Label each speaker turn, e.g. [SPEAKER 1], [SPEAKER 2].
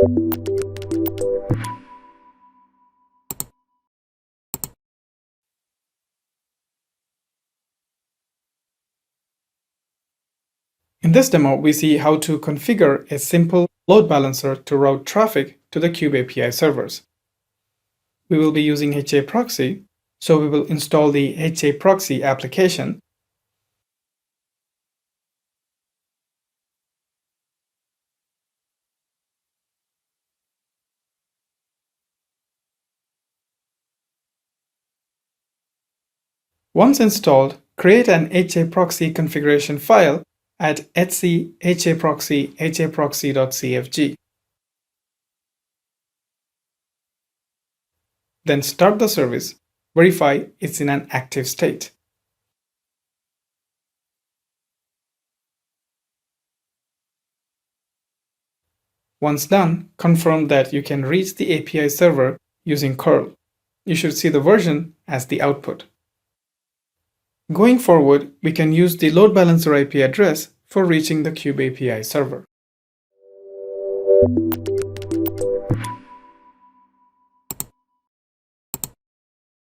[SPEAKER 1] In this demo, we see how to configure a simple load balancer to route traffic to the kube-api servers. We will be using haproxy, so we will install the haproxy application. Once installed, create an haproxy configuration file at etc haproxy.cfg. Then start the service, verify it's in an active state. Once done, confirm that you can reach the API server using curl. You should see the version as the output. Going forward, we can use the load balancer IP address for reaching the kube-api server.